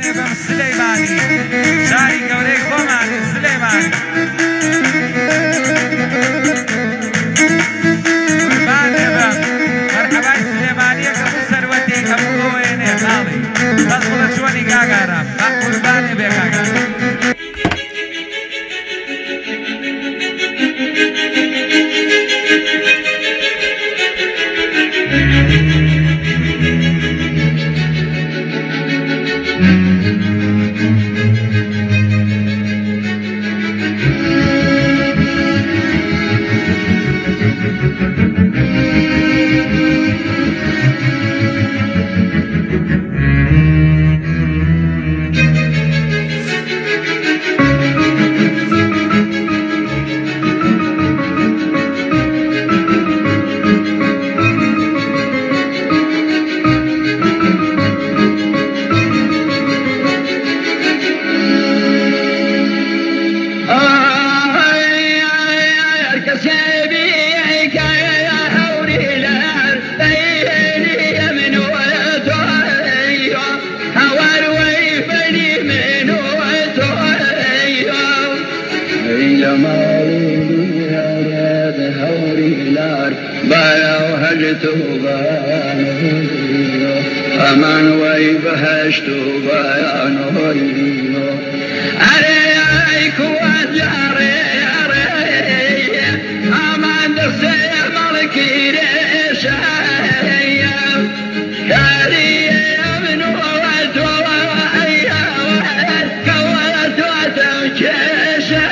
قوربانی بەم سلەیمانی شاری گەورەی خۆمانی سلەیمانی قوربانێ بە مەرحەبای سلێمانیەکە بوو سەروەتی هەموو ئەوێنێ خاڵی بەس بڵە چۆنی کاگارە با قوربانێ بێ کاگارە أمان ويبهشت بيانه عليك وجاري أمان درسي ملكي ريشا كاري من وتوحيا كوات وتوكيشا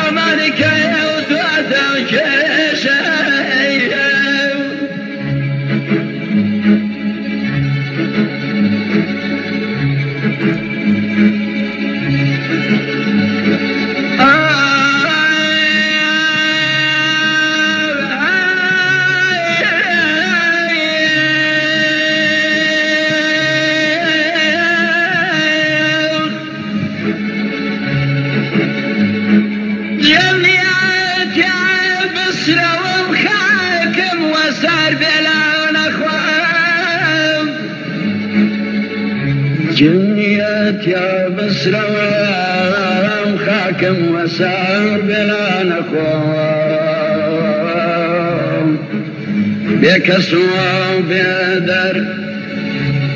أمانك وتوكيشا جنيات يا بصرة وخاكم وسار بلا نخوام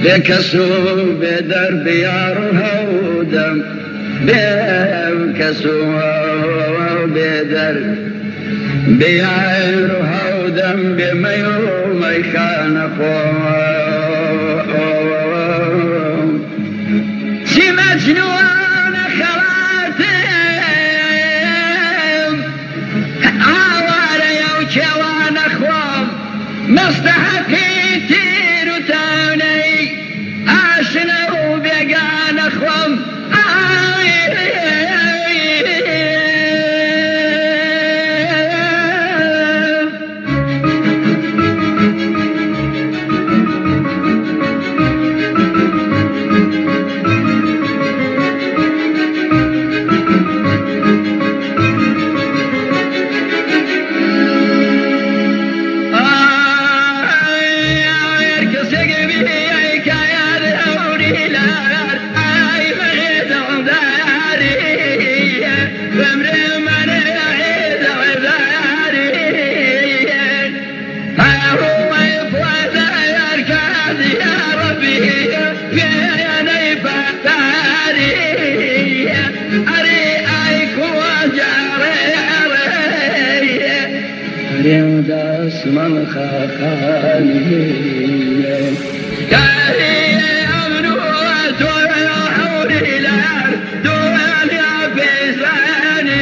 بكسوا بدر بيارها ودم بكسوا بدر بيارها ودم بميوم كان خوام مجنون خلاتم عواري وكوان اخوام مستحقي تير وتوني عاشنا وبيقان اخوام اسم الخاخانية كاهي أمن وطول حولي لار دول يا بيزاني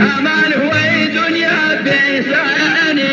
أمان هوي دنيا بيزاني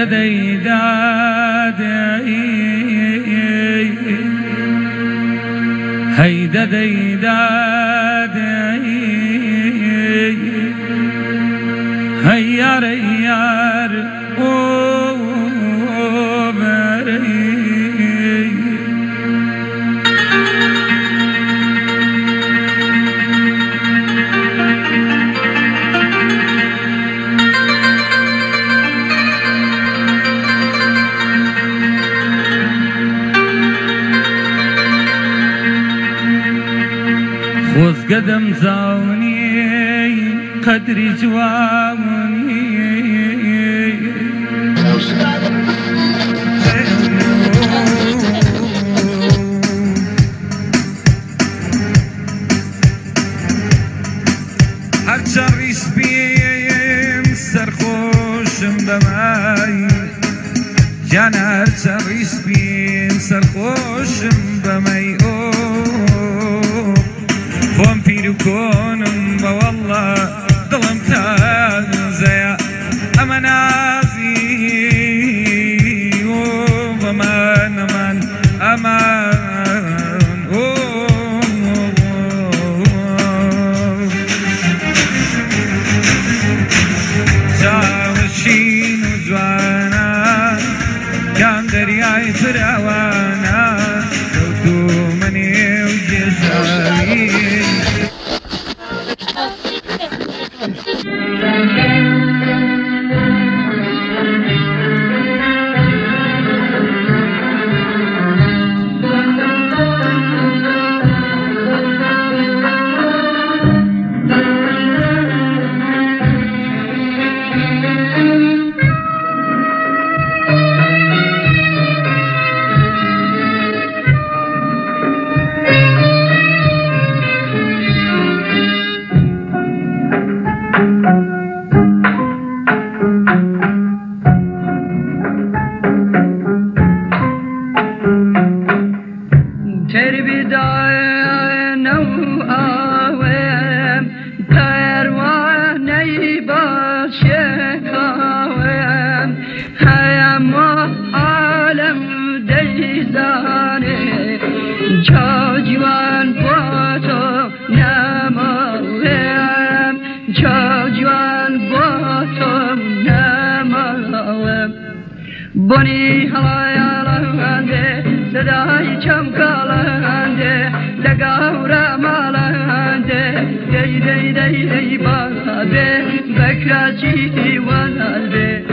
هيدا ديداد هيدا ديداد هيا ريار خوز قدم زاوني قدري جواني هرچه ریش بیم سرخوشم بمای جان هرچه ریش بیم سرخوشم بمای خۆم پیر و کۆنم بە وەڵڵا دڵم تازەیە ئەمە نازی بەمان ئەمان ئەمان چاوەشین و جوانە کام دەریای فراوانە کەوتومە نێو گێژاوی بني هلايا لهانده صدای چمکالنده لگاورا مالنده دی دی دی دی باده بکراچی وانده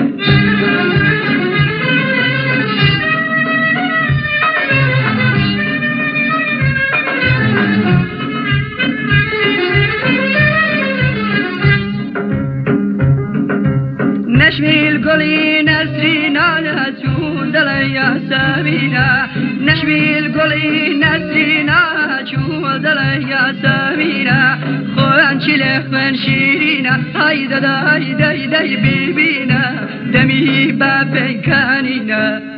نشمي القلي نسرينا نسون دليا سامينا نشمي القلي نسرينا شون دليا سامينا خوان شلخ من شيرينا هايدا دايدا داي بيبينا دمي بابن كانينا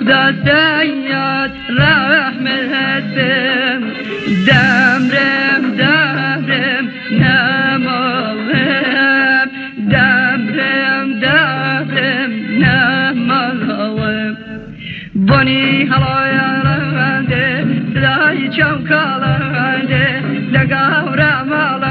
دستيات رحمتم دمرم دمرم نمالم دمرم دمرم نمالم بني هلايا لنده صدای چمکالنده